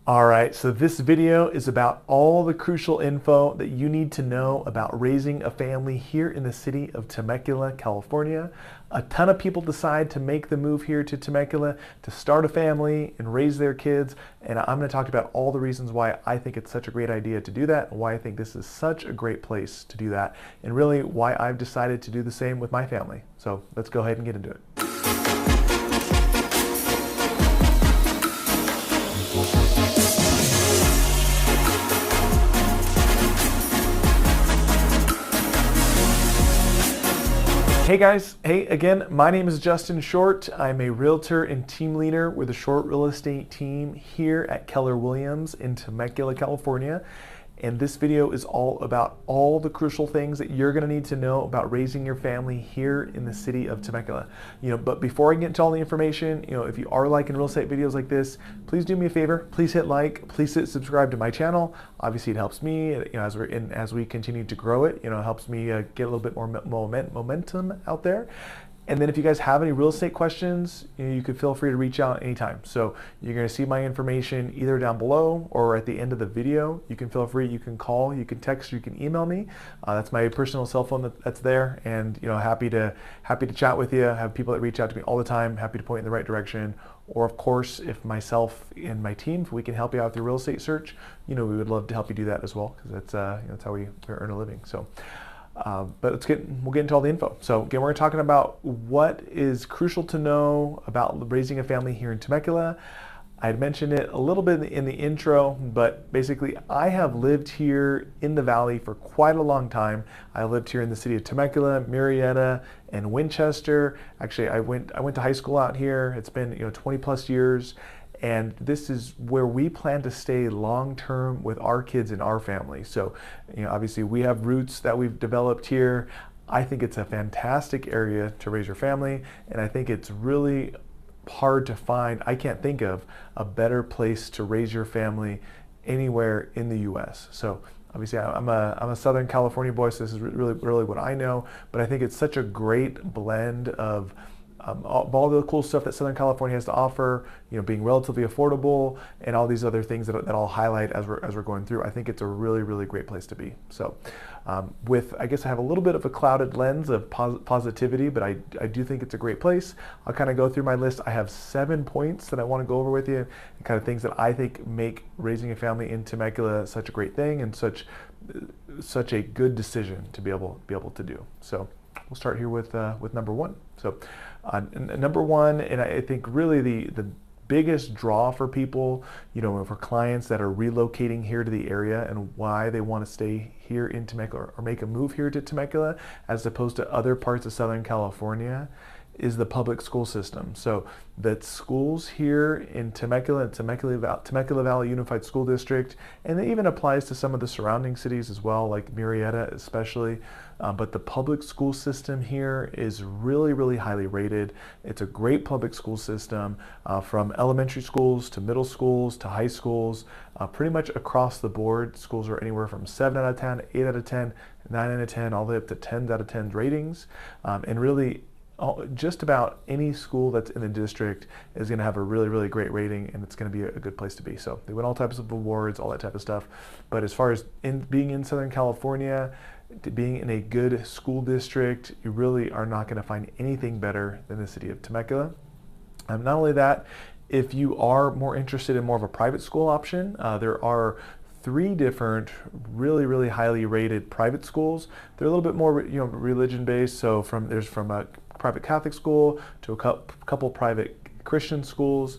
All right, so this video is about all the crucial info that you need to know about raising a family here in the city of Temecula, California. A ton of people decide to make the move here to Temecula to start a family and raise their kids, and I'm going to talk about all the reasons why I think it's such a great idea to do that, and why I think this is such a great place to do that, and really why I've decided to do the same with my family. So let's go ahead and get into it. Hey guys, hey again, my name is Justin Short. I'm a realtor and team leader with the Short Real Estate team here at Keller Williams in Temecula, California. And this video is all about all the crucial things that you're gonna need to know about raising your family here in the city of Temecula. But before I get into all the information, if you are liking real estate videos like this, please do me a favor, please hit like, please hit subscribe to my channel. Obviously it helps me, as we continue to grow it, it helps me get a little bit more momentum out there. And then if you guys have any real estate questions, you can feel free to reach out anytime. So you're gonna see my information either down below or at the end of the video. You can feel free, you can call, you can text, you can email me. That's my personal cell phone that's there. And happy to chat with you. I have people that reach out to me all the time, happy to point in the right direction. Or of course, if myself and my team, if we can help you out with your real estate search, we would love to help you do that as well, because that's how we earn a living. So. But we'll get into all the info. So again, we're talking about what is crucial to know about raising a family here in Temecula. I had mentioned it a little bit in the intro, but basically I have lived here in the Valley for quite a long time. I lived here in the city of Temecula, Murrieta, and Winchester. Actually, I went to high school out here. It's been 20 plus years. And this is where we plan to stay long-term with our kids and our family. So, obviously we have roots that we've developed here. I think it's a fantastic area to raise your family. And I think it's really hard to find, I can't think of a better place to raise your family anywhere in the US. So obviously I'm a Southern California boy, so this is really what I know. But I think it's such a great blend of all the cool stuff that Southern California has to offer, being relatively affordable, and all these other things that I'll highlight as we're going through. I think it's a really great place to be. So, I guess I have a little bit of a clouded lens of positivity, but I do think it's a great place. I'll kind of go through my list. I have 7 points that I want to go over with you, and kind of things that I think make raising a family in Temecula such a great thing and such a good decision to be able to do. So. We'll start here with number one. So number one, and I think really the biggest draw for people, for clients that are relocating here to the area and why they want to stay here in Temecula or make a move here to Temecula as opposed to other parts of Southern California, is the public school system. So that schools here in Temecula Valley Unified School District, and it even applies to some of the surrounding cities as well, like Murrieta especially, but the public school system here is really highly rated. It's a great public school system, from elementary schools to middle schools to high schools, pretty much across the board. Schools are anywhere from 7 out of 10, 8 out of 10, 9 out of 10, all the way up to 10 out of 10 ratings, and really just about any school that's in the district is going to have a really great rating, and it's going to be a good place to be. So they win all types of awards, all that type of stuff. But as far as being in Southern California, being in a good school district, you really are not going to find anything better than the city of Temecula. Not only that, if you are more interested in more of a private school option, there are 3 different really highly rated private schools. They're a little bit more religion based. So there's from a private Catholic school to a couple private Christian schools.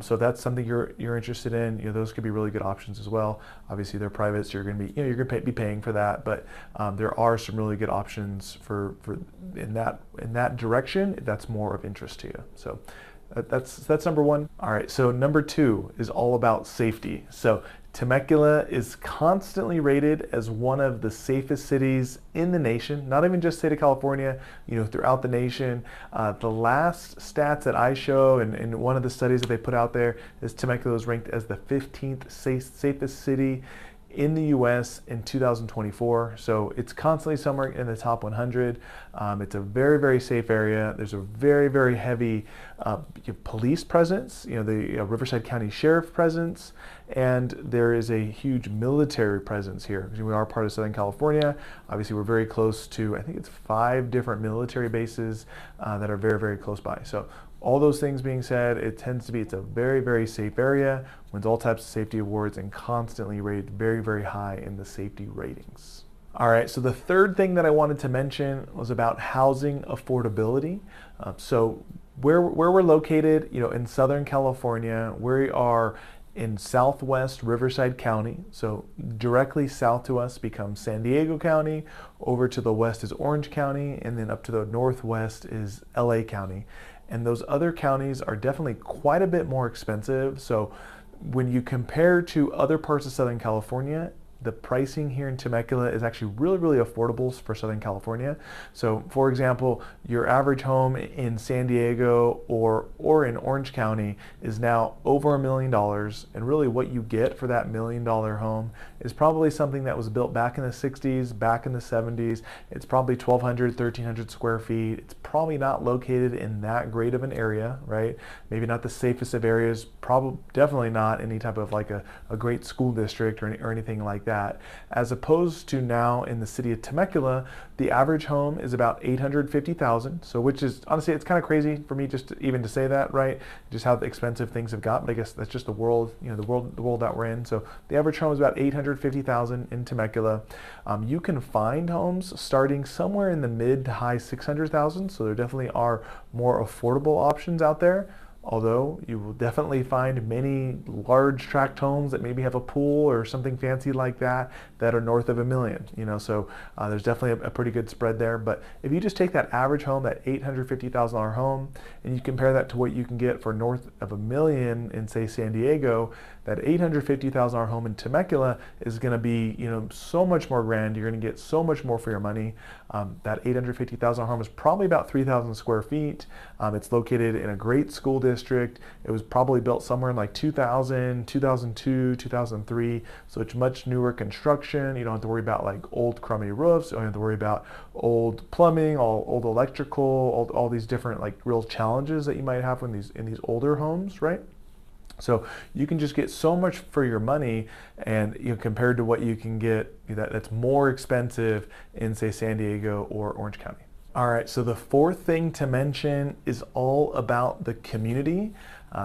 So that's something you're interested in. Those could be really good options as well. Obviously they're private, so you're going to be you're going to be paying for that. But there are some really good options for in that direction. That's more of interest to you. So. That's number one. All right, so number 2 is all about safety. So Temecula is constantly rated as one of the safest cities in the nation, not even just state of California, throughout the nation. The last stats that I show, and one of the studies that they put out there, is Temecula is ranked as the 15th safest city in the US in 2024. So it's constantly somewhere in the top 100. It's a very, very safe area. There's a very, very heavy police presence, the Riverside County Sheriff presence, and there is a huge military presence here. We are part of Southern California. Obviously, we're very close to, I think it's 5 different military bases that are very, very close by. So all those things being said, it's a very, very safe area, wins all types of safety awards, and constantly rated very, very high in the safety ratings. All right, so the third thing that I wanted to mention was about housing affordability. So where we're located, in Southern California, we are in Southwest Riverside County. So directly south to us becomes San Diego County, over to the west is Orange County, and then up to the northwest is LA County. And those other counties are definitely quite a bit more expensive. So when you compare to other parts of Southern California, the pricing here in Temecula is actually really, really affordable for Southern California. So for example, your average home in San Diego or in Orange County is now over $1 million. And really what you get for that $1 million home is probably something that was built back in the 60s, back in the 70s. It's probably 1,200, 1,300 square feet. It's probably not located in that great of an area, right? Maybe not the safest of areas, definitely not any type of like a great school district or anything like that. As opposed to now in the city of Temecula, the average home is about $850,000. So which is, honestly, it's kind of crazy for me even to say that, right? Just how expensive things have got, but I guess that's just the world, the world that we're in. So the average home is about $850,000 in Temecula. You can find homes starting somewhere in the mid to high 600,000. So there definitely are more affordable options out there. Although you will definitely find many large tract homes that maybe have a pool or something fancy like that are north of $1 million. So there's definitely a pretty good spread there. But if you just take that average home, that $850,000 home, and you compare that to what you can get for north of $1 million in, say, San Diego, that $850,000 home in Temecula is going to be, so much more grand. You're going to get so much more for your money. That $850,000 home is probably about 3,000 square feet. It's located in a great school district. It was probably built somewhere in like 2000, 2002, 2003. So it's much newer construction. You don't have to worry about like old crummy roofs. You don't have to worry about old plumbing, old electrical, all these different like real challenges that you might have in these older homes, right? So you can just get so much for your money, and compared to what you can get that's more expensive in, say, San Diego or Orange County. All right, so the fourth thing to mention is all about the community.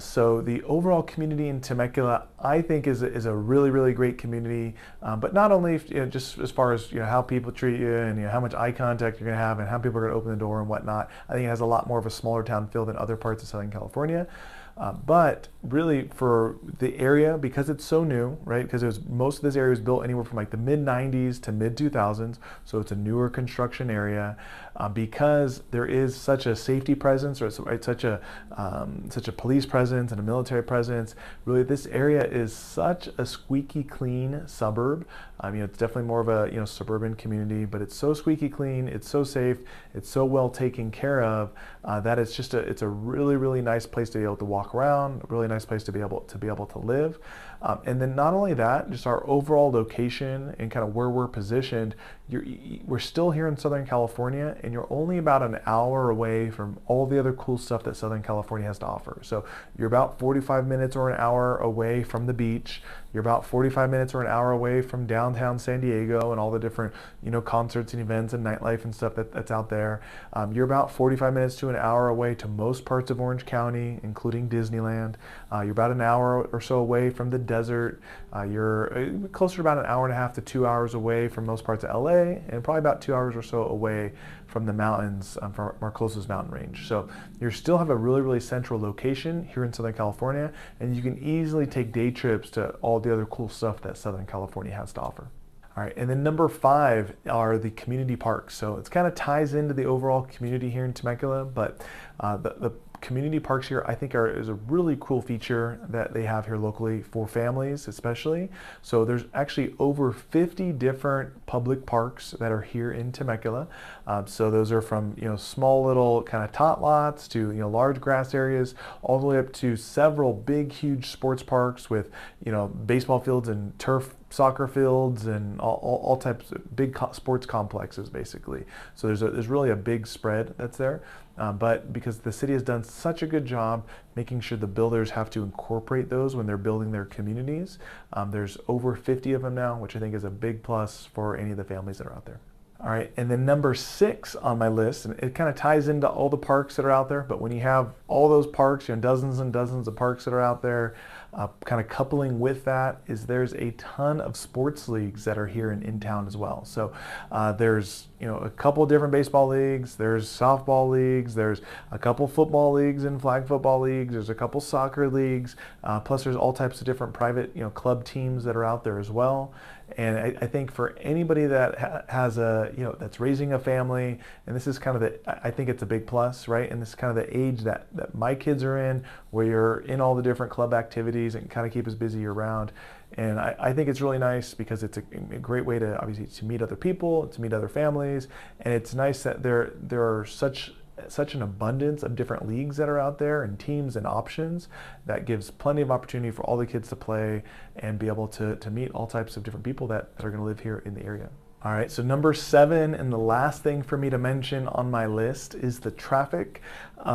So the overall community in Temecula, I think, is a really, really great community. But not only just as far as how people treat you and how much eye contact you're going to have and how people are going to open the door and whatnot. I think it has a lot more of a smaller town feel than other parts of Southern California. But really for the area, because it's so new, right? Because most of this area was built anywhere from like the mid 90s to mid 2000s. So it's a newer construction area. Because there is such a safety presence, or such a police presence and a military presence. Really, this area is such a squeaky clean suburb. It's definitely more of a suburban community, but it's so squeaky clean, it's so safe, it's so well taken care of that it's a really, really nice place to be able to walk around, a really nice place to be able to live. And then not only that, just our overall location and kind of where we're positioned, we're still here in Southern California, and you're only about an hour away from all the other cool stuff that Southern California has to offer. So you're about 45 minutes or an hour away from the beach. You're about 45 minutes or an hour away from downtown San Diego and all the different, concerts and events and nightlife and stuff that's out there. You're about 45 minutes to an hour away to most parts of Orange County, including Disneyland. You're about an hour or so away from the desert. You're closer to about an hour and a half to 2 hours away from most parts of LA, and probably about 2 hours or so away from the mountains, from our closest mountain range. So you still have a really, really central location here in Southern California, and you can easily take day trips to all the other cool stuff that Southern California has to offer. All right, and then number 5 are the community parks. So it kind of ties into the overall community here in Temecula, but the community parks here, I think, is a really cool feature that they have here locally for families, especially. So there's actually over 50 different public parks that are here in Temecula. So those are from small little kind of tot lots to large grass areas, all the way up to several big, huge sports parks with baseball fields and turf soccer fields and all types of big sports complexes, basically. So there's really a big spread that's there. But because the city has done such a good job making sure the builders have to incorporate those when they're building their communities, there's over 50 of them now, which I think is a big plus for any of the families that are out there. All right, and then number 6 on my list, and it kind of ties into all the parks that are out there, but when you have all those parks, dozens and dozens of parks that are out there, kind of coupling with that is there's a ton of sports leagues that are here in town as well. So there's a couple different baseball leagues, there's softball leagues, there's a couple football leagues and flag football leagues, there's a couple soccer leagues, plus there's all types of different private club teams that are out there as well. And I think for anybody that has that's raising a family, and this is kind of I think it's a big plus, right? And this is kind of the age that my kids are in, where you're in all the different club activities and kind of keep us busy year round. And I think it's really nice because it's a great way to obviously to meet other people, to meet other families, and it's nice that there are such an abundance of different leagues that are out there and teams and options that gives plenty of opportunity for all the kids to play and be able to meet all types of different people that are going to live here in the area. All right, so number 7 and the last thing for me to mention on my list is the traffic.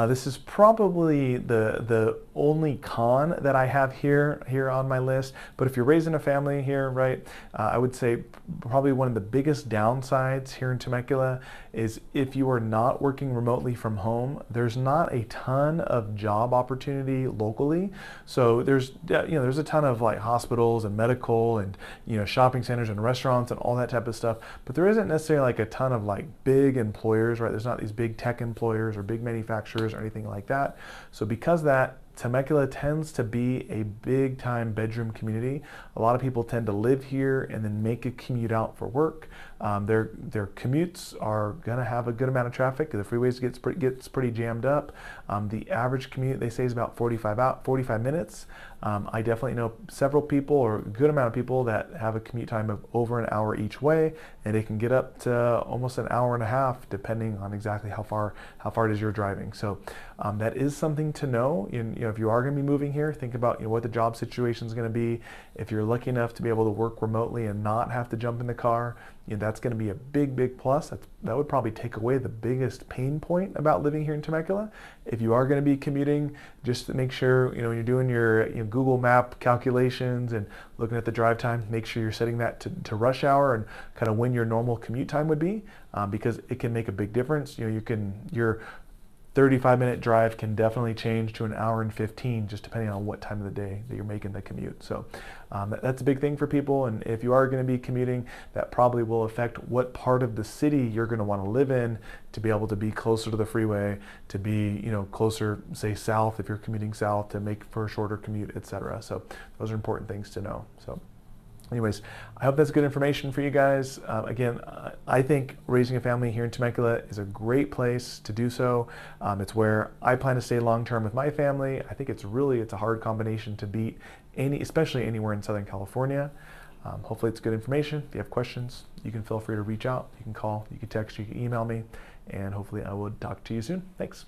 This is probably the only con that I have here on my list. But if you're raising a family here, right, I would say probably one of the biggest downsides here in Temecula is if you are not working remotely from home, there's not a ton of job opportunity locally. So there's a ton of like hospitals and medical and shopping centers and restaurants and all that type of stuff. But there isn't necessarily like a ton of like big employers, right? There's not these big tech employers or big manufacturers or anything like that. So because that, Temecula tends to be a big time bedroom community. A lot of people tend to live here and then make a commute out for work. Their commutes are going to have a good amount of traffic. The freeways gets pretty jammed up. The average commute they say is about 45 minutes. I definitely know several people or a good amount of people that have a commute time of over an hour each way, and it can get up to almost an hour and a half depending on exactly how far it is you're driving. So that is something to know. If you are going to be moving here, think about what the job situation is going to be. If you're lucky enough to be able to work remotely and not have to jump in the car, that's going to be a big plus. That would probably take away the biggest pain point about living here in Temecula. If you are going to be commuting, just to make sure when you're doing your Google Map calculations and looking at the drive time, make sure you're setting that to rush hour and kind of when your normal commute time would be, because it can make a big difference. Your 35-minute drive can definitely change to an hour and 15 just depending on what time of the day that you're making the commute. So that's a big thing for people, and if you are going to be commuting, that probably will affect what part of the city you're going to want to live in to be able to be closer to the freeway, to be closer, say south if you're commuting south, to make for a shorter commute, etc. So those are important things to know. So anyways, I hope that's good information for you guys. Again, I think raising a family here in Temecula is a great place to do so. It's where I plan to stay long-term with my family. I think it's a hard combination to beat, especially anywhere in Southern California. Hopefully it's good information. If you have questions, you can feel free to reach out. You can call, you can text, you can email me, and hopefully I will talk to you soon. Thanks.